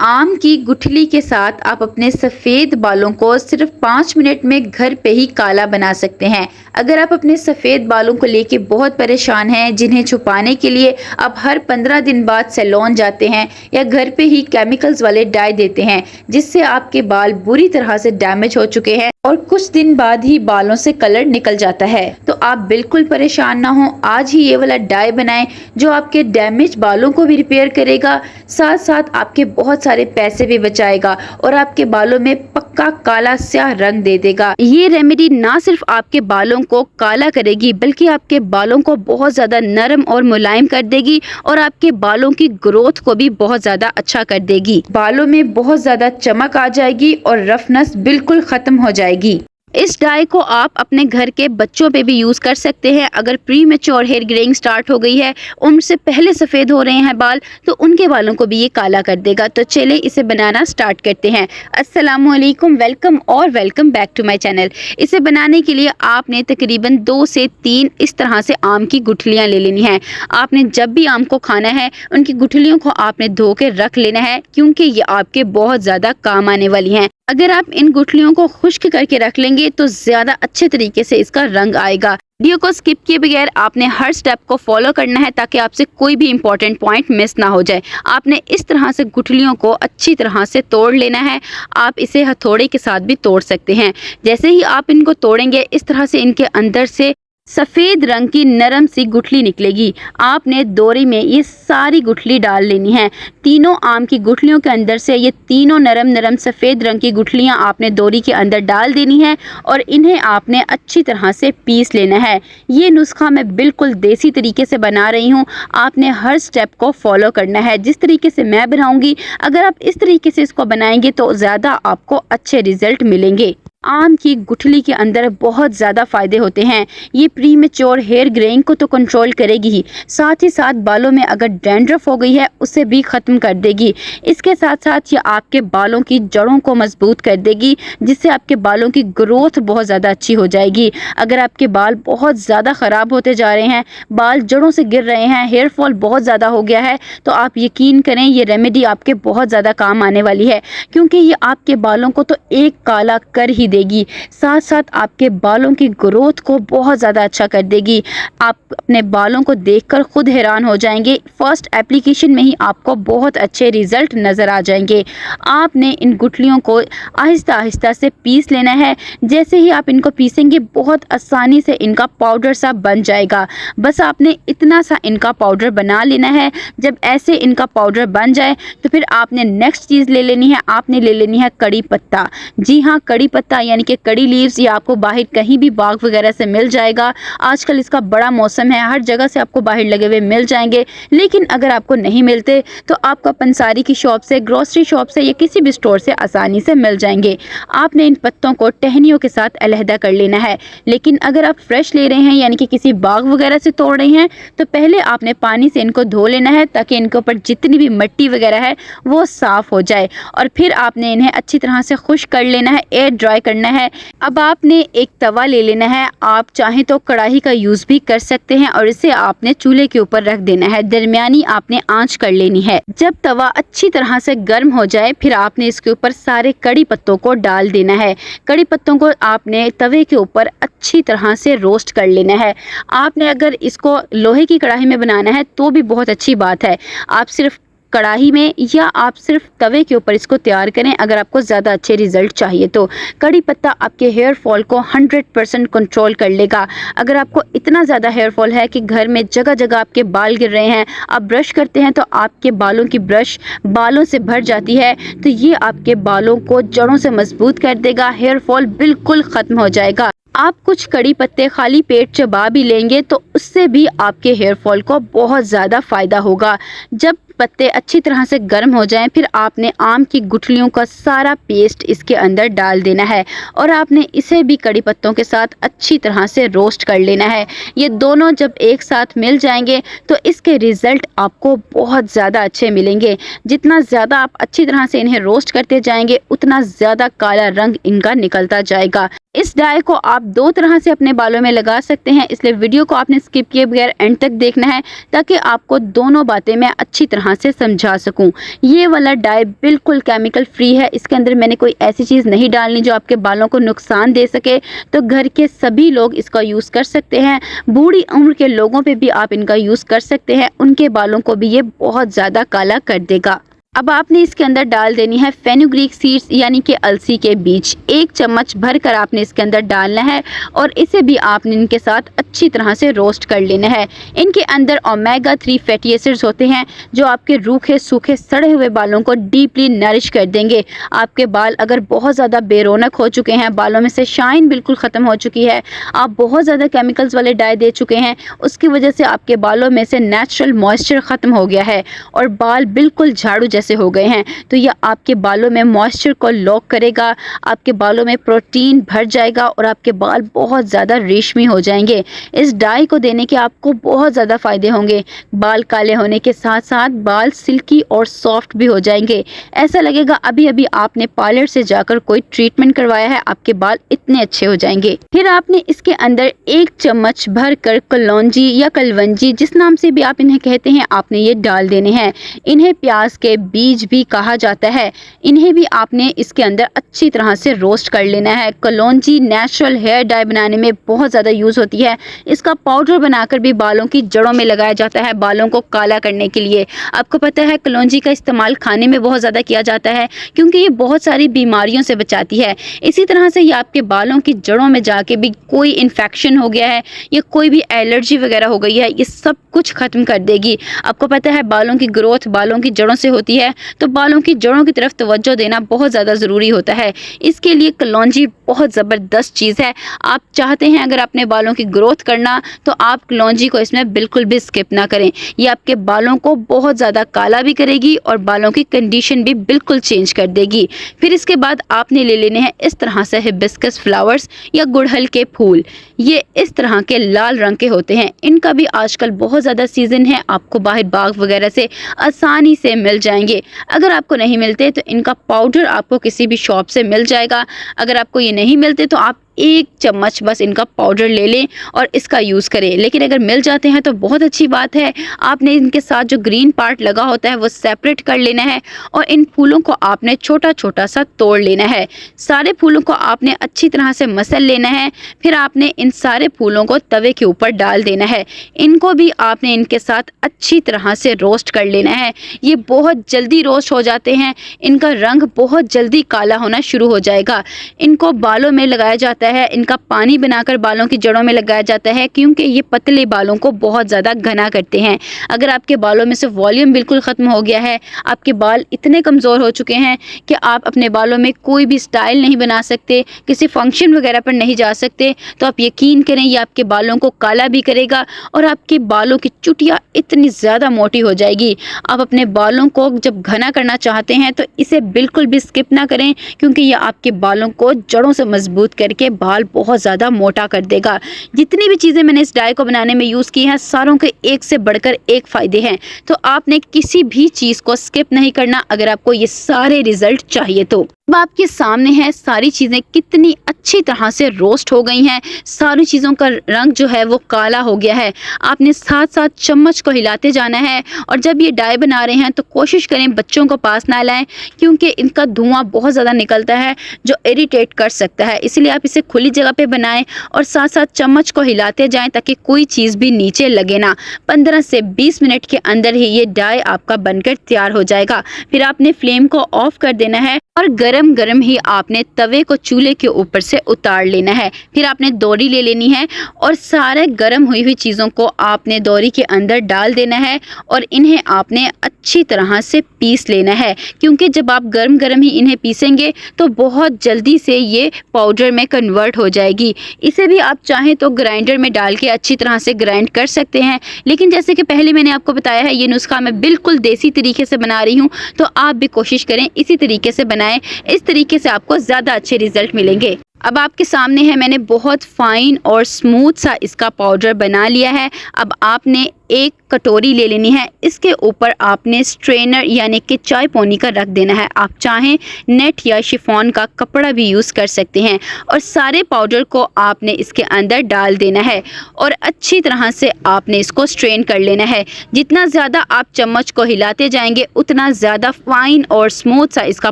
आम की गुठली के साथ आप अपने सफ़ेद बालों को सिर्फ 5 मिनट में घर पे ही काला बना सकते हैं। अगर आप अपने सफ़ेद बालों को लेके बहुत परेशान हैं, जिन्हें छुपाने के लिए आप हर 15 दिन बाद सैलून जाते हैं या घर पे ही केमिकल्स वाले डाई देते हैं, जिससे आपके बाल बुरी तरह से डैमेज हो चुके हैं और कुछ दिन बाद ही बालों से कलर निकल जाता है, तो आप बिल्कुल परेशान ना हो। आज ही ये वाला डाई बनाएं जो आपके डैमेज बालों को भी रिपेयर करेगा, साथ साथ आपके बहुत सारे पैसे भी बचाएगा और आपके बालों में पक्का काला स्याह रंग दे देगा। ये रेमेडी ना सिर्फ आपके बालों को काला करेगी बल्कि आपके बालों को बहुत ज्यादा नरम और मुलायम कर देगी और आपके बालों की ग्रोथ को भी बहुत ज्यादा अच्छा कर देगी। बालों में बहुत ज्यादा चमक आ जाएगी और रफनेस बिल्कुल खत्म हो जाएगी। इस डाई को आप अपने घर के बच्चों पे भी यूज़ कर सकते हैं। अगर premature hair greying start हो गई है, उम्र से पहले सफ़ेद हो रहे हैं बाल, तो उनके बालों को भी ये काला कर देगा। तो चले इसे बनाना स्टार्ट करते हैं। अस्सलामुअलैकुम, welcome back to my channel. इसे बनाने के लिए आपने तकरीबन 2 से 3 इस तरह से आम की गुठलियाँ ले लेनी है। आपने जब भी आम को खाना है, उनकी गुठलियों को आपने धो के रख लेना है, क्योंकि ये आपके बहुत ज़्यादा काम आने वाली हैं। अगर आप इन गुठलियों को खुश्क करके रख लेंगे तो ज्यादा अच्छे तरीके से इसका रंग आएगा। वीडियो को स्किप किए बगैर आपने हर स्टेप को फॉलो करना है ताकि आपसे कोई भी इंपॉर्टेंट पॉइंट मिस ना हो जाए। आपने इस तरह से गुठलियों को अच्छी तरह से तोड़ लेना है। आप इसे हथौड़े के साथ भी तोड़ सकते हैं। जैसे ही आप इनको तोड़ेंगे, इस तरह से इनके अंदर से सफ़ेद रंग की नरम सी गुठली निकलेगी। आपने दोरी में ये सारी गुठली डाल लेनी है। तीनों आम की गुठलियों के अंदर से ये तीनों नरम नरम सफ़ेद रंग की गुठलियाँ आपने दोरी के अंदर डाल देनी है और इन्हें आपने अच्छी तरह से पीस लेना है। ये नुस्खा मैं बिल्कुल देसी तरीके से बना रही हूँ। आपने हर स्टेप को फॉलो करना है जिस तरीके से मैं बनाऊँगी। अगर आप इस तरीके से इसको बनाएंगे तो ज़्यादा आपको अच्छे रिजल्ट मिलेंगे। आम की गुठली के अंदर बहुत ज़्यादा फ़ायदे होते हैं। ये प्री मैच्योर हेयर ग्रेइंग को तो कंट्रोल करेगी ही, साथ ही साथ बालों में अगर डैंड्रफ हो गई है उसे भी ख़त्म कर देगी। इसके साथ साथ ये आपके बालों की जड़ों को मजबूत कर देगी, जिससे आपके बालों की ग्रोथ बहुत ज़्यादा अच्छी हो जाएगी। अगर आपके बाल बहुत ज़्यादा ख़राब होते जा रहे हैं, बाल जड़ों से गिर रहे हैं, हेयर फॉल बहुत ज़्यादा हो गया है, तो आप यकीन करें ये रेमेडी आपके बहुत ज़्यादा काम आने वाली है, क्योंकि ये आपके बालों को तो एक काला कर ही देगी, साथ साथ आपके बालों की ग्रोथ को बहुत ज़्यादा अच्छा कर देगी। आप अपने बालों को देखकर खुद हैरान हो जाएंगे। फर्स्ट एप्लीकेशन में ही आपको बहुत अच्छे रिजल्ट नज़र आ जाएंगे। आपने इन गुठलियों को आहिस्ता आहिस्ता से पीस लेना है। जैसे ही आप इनको पीसेंगे, बहुत आसानी से इनका पाउडर सा बन जाएगा। बस आपने इतना सा इनका पाउडर बना लेना है। जब ऐसे इनका पाउडर बन जाए तो फिर आपने नेक्स्ट चीज़ ले लेनी है। आपने ले लेनी है कड़ी पत्ता। जी हाँ, कड़ी पत्ता यानी कि कड़ी लीव्स। ये आपको बाहर कहीं भी बाग वगैरह से मिल जाएगा। आजकल इसका बड़ा मौसम है, हर जगह से आपको बाहर लगे हुए मिल जाएंगे। लेकिन अगर आपको नहीं मिलते तो आपका पंसारी की शॉप से, ग्रोसरी शॉप से या किसी भी स्टोर से आसानी से मिल जाएंगे। आपने इन पत्तों को टहनियों के साथ अलहदा कर लेना है। लेकिन अगर आप फ्रेश ले रहे हैं यानी कि किसी बाग वगैरह से तोड़ रहे हैं, तो पहले आपने पानी से इनको धो लेना है ताकि इनके ऊपर जितनी भी मिट्टी वगैरह है वो साफ़ हो जाए। और फिर आपने इन्हें अच्छी तरह से खुश्क कर लेना है, एयर ड्राई करना है। अब आपने एक तवा ले लेना है। आप चाहें तो कढ़ाई का यूज़ भी कर सकते हैं और इसे आपने चूल्हे के ऊपर रख देना है। दरमियानी आपने आंच कर लेनी है। जब तवा अच्छी तरह से गर्म हो जाए, फिर आपने इसके ऊपर सारे कड़ी पत्तों को डाल देना है। कड़ी पत्तों को आपने तवे के ऊपर अच्छी तरह से रोस्ट कर लेना है। आपने अगर इसको लोहे की कढ़ाई में बनाना है तो भी बहुत अच्छी बात है। आप सिर्फ कढ़ाई में या आप सिर्फ तवे के ऊपर इसको तैयार करें अगर आपको ज़्यादा अच्छे रिजल्ट चाहिए तो। कड़ी पत्ता आपके हेयर फॉल को 100% कंट्रोल कर लेगा। अगर आपको इतना ज़्यादा हेयर फॉल है कि घर में जगह जगह आपके बाल गिर रहे हैं, आप ब्रश करते हैं तो आपके बालों की ब्रश बालों से भर जाती है, तो ये आपके बालों को जड़ों से मजबूत कर देगा। हेयर फॉल बिल्कुल ख़त्म हो जाएगा। आप कुछ कड़ी पत्ते खाली पेट चबा भी लेंगे तो उससे भी आपके हेयर फॉल को बहुत ज़्यादा फ़ायदा होगा। जब पत्ते अच्छी तरह से गर्म हो जाएं, फिर आपने आम की गुठलियों का सारा पेस्ट इसके अंदर डाल देना है और आपने इसे भी कड़ी पत्तों के साथ अच्छी तरह से रोस्ट कर लेना है। ये दोनों जब एक साथ मिल जाएंगे तो इसके रिज़ल्ट आपको बहुत ज़्यादा अच्छे मिलेंगे। जितना ज़्यादा आप अच्छी तरह से इन्हें रोस्ट करते जाएंगे, उतना ज़्यादा काला रंग इनका निकलता जाएगा। इस डाई को आप 2 तरह से अपने बालों में लगा सकते हैं, इसलिए वीडियो को आपने स्किप किए बगैर एंड तक देखना है ताकि आपको दोनों बातें मैं अच्छी तरह तरह से समझा सकूं। ये वाला डाई बिल्कुल केमिकल फ्री है, इसके अंदर मैंने कोई ऐसी चीज़ नहीं डालनी जो आपके बालों को नुकसान दे सके। तो घर के सभी लोग इसका यूज़ कर सकते हैं, बूढ़ी उम्र के लोगों पे भी आप इनका यूज़ कर सकते हैं, उनके बालों को भी ये बहुत ज़्यादा काला कर देगा। अब आपने इसके अंदर डाल देनी है फेनुग्रीक सीड्स यानी कि अलसी के बीज। 1 चम्मच भरकर आपने इसके अंदर डालना है और इसे भी आपने इनके साथ अच्छी तरह से रोस्ट कर लेना है। इनके अंदर ओमेगा 3 फैटी एसिड्स होते हैं जो आपके रूखे सूखे सड़े हुए बालों को डीपली नरिश कर देंगे। आपके बाल अगर बहुत ज़्यादा बेरौनक हो चुके हैं, बालों में से शाइन बिल्कुल ख़त्म हो चुकी है, आप बहुत ज़्यादा केमिकल्स वाले डाई दे चुके हैं, उसकी वजह से आपके बालों में से नेचुरल मॉइस्चर ख़त्म हो गया है और बाल बिल्कुल झाड़ू से हो गए हैं, तो यह आपके बालों में मॉइस्चर को लॉक करेगा, आपके बालों में प्रोटीन भर जाएगा और आपके बाल बहुत ज़्यादा रेशमी हो जाएंगे। इस डाई को देने के आपको बहुत ज़्यादा फ़ायदे होंगे। बाल काले होने के साथ साथ बाल सिल्की और सॉफ्ट भी हो जाएंगे। ऐसा लगेगा अभी अभी आपने पार्लर से जाकर कोई ट्रीटमेंट करवाया है, आपके बाल इतने अच्छे हो जाएंगे। फिर आपने इसके अंदर 1 चम्मच भर कर कलौंजी या कलवंजी, जिस नाम से भी आप इन्हें कहते हैं, आपने ये डाल देने हैं। इन्हें प्याज के बीज भी कहा जाता है। इन्हें भी आपने इसके अंदर अच्छी तरह से रोस्ट कर लेना है। कलौंजी नेचुरल हेयर डाई बनाने में बहुत ज़्यादा यूज़ होती है। इसका पाउडर बनाकर भी बालों की जड़ों में लगाया जाता है, बालों को काला करने के लिए। आपको पता है कलौंजी का इस्तेमाल खाने में बहुत ज़्यादा किया जाता है क्योंकि ये बहुत सारी बीमारियों से बचाती है। इसी तरह से ये आपके बालों की जड़ों में जाके भी कोई इन्फेक्शन हो गया है या कोई भी एलर्जी वगैरह हो गई है, ये सब कुछ ख़त्म कर देगी। आपको पता है बालों की ग्रोथ बालों की जड़ों से होती है, तो बालों की जड़ों की तरफ तवज्जो देना बहुत ज़्यादा ज़रूरी होता है। इसके लिए कलौंजी बहुत ज़बरदस्त चीज़ है। आप चाहते हैं अगर अपने बालों की ग्रोथ करना तो आप कलौंजी को इसमें बिल्कुल भी स्किप ना करें। ये आपके बालों को बहुत ज़्यादा काला भी करेगी और बालों की कंडीशन भी बिल्कुल चेंज कर देगी। फिर इसके बाद आपने ले लेने हैं इस तरह से हिबिस्कस फ्लावर्स या गुड़हल के फूल। ये इस तरह के लाल रंग के होते हैं। इनका भी आजकल बहुत ज़्यादा सीज़न है, आपको बाहर बाग वगैरह से आसानी से मिल जाएंगे। अगर आपको नहीं मिलते तो इनका पाउडर आपको किसी भी शॉप से मिल जाएगा। अगर आपको ये नहीं मिलते तो आप 1 चम्मच बस इनका पाउडर ले लें और इसका यूज़ करें। लेकिन अगर मिल जाते हैं तो बहुत अच्छी बात है। आपने इनके साथ जो ग्रीन पार्ट लगा होता है वो सेपरेट कर लेना है और इन फूलों को आपने छोटा छोटा सा तोड़ लेना है। सारे फूलों को आपने अच्छी तरह से मसल लेना है। फिर आपने इन सारे फूलों को तवे के ऊपर डाल देना है। इनको भी आपने इनके साथ अच्छी तरह से रोस्ट कर लेना है। ये बहुत जल्दी रोस्ट हो जाते हैं, इनका रंग बहुत जल्दी काला होना शुरू हो जाएगा। इनको बालों में लगाया जाता है, इनका पानी बनाकर बालों की जड़ों में लगाया जाता है क्योंकि ये पतले बालों को बहुत ज़्यादा घना करते हैं। अगर आपके बालों में से वॉल्यूम बिल्कुल ख़त्म हो गया है, आपके बाल इतने कमज़ोर हो चुके हैं कि आप अपने बालों में कोई भी स्टाइल नहीं बना सकते, किसी फंक्शन वगैरह पर नहीं जा सकते, तो आप यकीन करें ये आपके बालों को काला भी करेगा और आपके बालों की चुटिया इतनी ज़्यादा मोटी हो जाएगी। आप अपने बालों को जब घना करना चाहते हैं तो इसे बिल्कुल भी स्किप ना करें क्योंकि यह आपके बालों को जड़ों से मजबूत करके बाल बहुत ज़्यादा मोटा कर देगा। जितनी भी चीज़ें मैंने इस डाई को बनाने में यूज़ की हैं, सारों के एक से बढ़कर एक फ़ायदे हैं। तो आपने किसी भी चीज़ को स्किप नहीं करना अगर आपको ये सारे रिजल्ट चाहिए तो। अब आपके सामने है सारी चीज़ें कितनी अच्छी तरह से रोस्ट हो गई हैं। सारी चीज़ों का रंग जो है वो काला हो गया है। आपने साथ साथ चम्मच को हिलाते जाना है और जब ये डाई बना रहे हैं तो कोशिश करें बच्चों को पास ना लाएं क्योंकि इनका धुआं बहुत ज़्यादा निकलता है जो इरिटेट कर सकता है। इसलिए आप इसे खुली जगह पे बनाएं और साथ साथ चम्मच को हिलाते जाएं ताकि कोई चीज़ भी नीचे लगे ना। 15 से 20 मिनट के अंदर ही ये डाई आपका बनकर तैयार हो जाएगा। फिर आपने फ्लेम को ऑफ कर देना है और गरम गरम ही आपने तवे को चूल्हे के ऊपर से उतार लेना है। फिर आपने दोरी ले लेनी है और सारे गरम हुई हुई चीज़ों को आपने दोरी के अंदर डाल देना है और इन्हें आपने अच्छी तरह से पीस लेना है क्योंकि जब आप गरम गरम ही इन्हें पीसेंगे तो बहुत जल्दी से ये पाउडर में कन्वर्ट हो जाएगी। इसे भी आप चाहें तो ग्राइंडर में डाल के अच्छी तरह से ग्राइंड कर सकते हैं, लेकिन जैसे कि पहले मैंने आपको बताया है ये नुस्खा मैं बिल्कुल देसी तरीके से बना रही हूँ, तो आप भी कोशिश करें इसी तरीके से बनाएं। इस तरीके से आपको ज़्यादा अच्छे रिजल्ट मिलेंगे। अब आपके सामने है मैंने बहुत फाइन और स्मूथ सा इसका पाउडर बना लिया है। अब आपने एक कटोरी ले लेनी है। इसके ऊपर आपने स्ट्रेनर यानी कि चाय पोनी का रख देना है। आप चाहें नेट या शिफॉन का कपड़ा भी यूज़ कर सकते हैं और सारे पाउडर को आपने इसके अंदर डाल देना है और अच्छी तरह से आपने इसको स्ट्रेन कर लेना है। जितना ज़्यादा आप चम्मच को हिलाते जाएंगे उतना ज़्यादा फाइन और स्मूथ सा इसका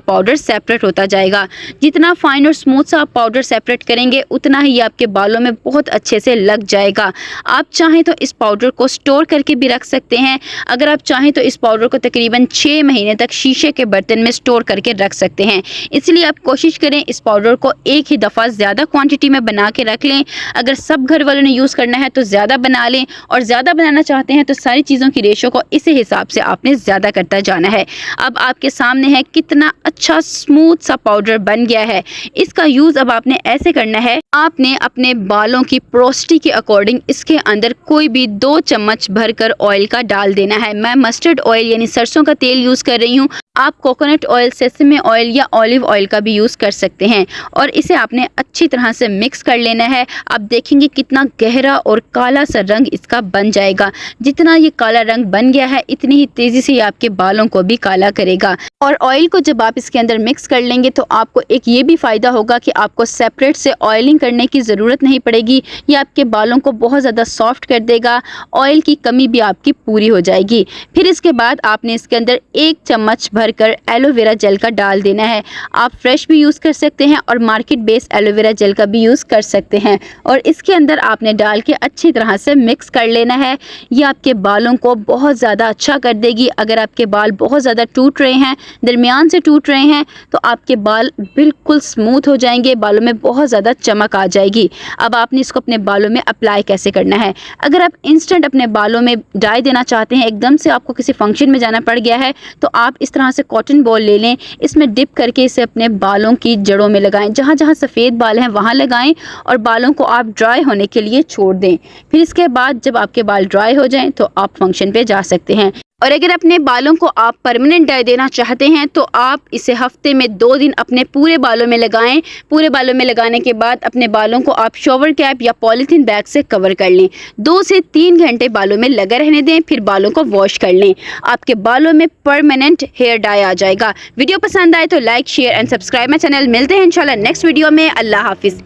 पाउडर सेपरेट होता जाएगा। जितना फाइन और स्मूथ सा आप पाउडर सेपरेट करेंगे उतना ही आपके बालों में बहुत अच्छे से लग जाएगा। आप चाहें तो इस पाउडर को स्टोर करके भी रख सकते हैं। अगर आप चाहें तो इस पाउडर को तकरीबन 6 महीने तक शीशे के बर्तन में स्टोर करके रख सकते हैं। इसलिए आप कोशिश करें इस पाउडर को एक ही दफ़ा ज़्यादा क्वांटिटी में बना के रख लें। अगर सब घर वालों ने यूज़ करना है तो ज़्यादा बना लें और ज़्यादा बनाना चाहते हैं तो सारी चीज़ों की रेशो को इसी हिसाब से आपने ज़्यादा करता जाना है। अब आपके सामने है कितना अच्छा स्मूथ सा पाउडर बन गया है। इसका यूज़ अब आपने ऐसे करना है, आपने अपने बालों की पोरोसिटी के अकॉर्डिंग इसके अंदर कोई भी 2 चम्मच भरकर ऑयल का डाल देना है। मैं मस्टर्ड ऑयल यानी सरसों का तेल यूज़ कर रही हूँ। आप कोकोनट ऑयल, सेसमे ऑयल या ऑलिव ऑयल का भी यूज़ कर सकते हैं और इसे आपने अच्छी तरह से मिक्स कर लेना है। आप देखेंगे कितना गहरा और काला सा रंग इसका बन जाएगा। जितना ये काला रंग बन गया है इतनी ही तेज़ी से आपके बालों को भी काला करेगा। और ऑयल को जब आप इसके अंदर मिक्स कर लेंगे तो आपको एक ये भी फ़ायदा होगा कि आपको सेपरेट से ऑयलिंग करने की ज़रूरत नहीं पड़ेगी। ये आपके बालों को बहुत ज़्यादा सॉफ्ट कर देगा। ऑयल की कमी भी आपकी पूरी हो जाएगी। फिर इसके बाद आपने इसके अंदर 1 चम्मच भरकर एलोवेरा जेल का डाल देना है। आप फ्रेश भी यूज़ कर सकते हैं और मार्केट बेस्ड एलोवेरा जेल का भी यूज़ कर सकते हैं और इसके अंदर आपने डाल के अच्छी तरह से मिक्स कर लेना है। ये आपके बालों को बहुत ज़्यादा अच्छा कर देगी। अगर आपके बाल बहुत ज़्यादा टूट रहे हैं, दरमियान से टूट रहे हैं, तो आपके बाल बिल्कुल स्मूथ हो जाएंगे, बालों में बहुत ज़्यादा चमक आ जाएगी। अब आपने इसको अपने बालों में अप्लाई कैसे करना है। अगर आप इंस्टेंट अपने बालों में डाई देना चाहते हैं, एकदम से आपको किसी फंक्शन में जाना पड़ गया है, तो आप इस तरह से कॉटन बॉल ले लें, इसमें डिप करके इसे अपने बालों की जड़ों में लगाएं। जहाँ जहाँ सफ़ेद बाल हैं वहाँ लगाएं और बालों को आप ड्राई होने के लिए छोड़ दें। फिर इसके बाद जब आपके बाल ड्राई हो जाएं तो आप फंक्शन पे जा सकते हैं। और अगर अपने बालों को आप परमानेंट डाई देना चाहते हैं तो आप इसे हफ्ते में 2 दिन अपने पूरे बालों में लगाएं। पूरे बालों में लगाने के बाद अपने बालों को आप शॉवर कैप या पॉलीथीन बैग से कवर कर लें। 2 से 3 घंटे बालों में लगा रहने दें, फिर बालों को वॉश कर लें। आपके बालों में परमानेंट हेयर डाई आ जाएगा। वीडियो पसंद आए तो like, share and subscribe my channel. मिलते हैं इंशाल्लाह नेक्स्ट वीडियो में। अल्लाह हाफिज़।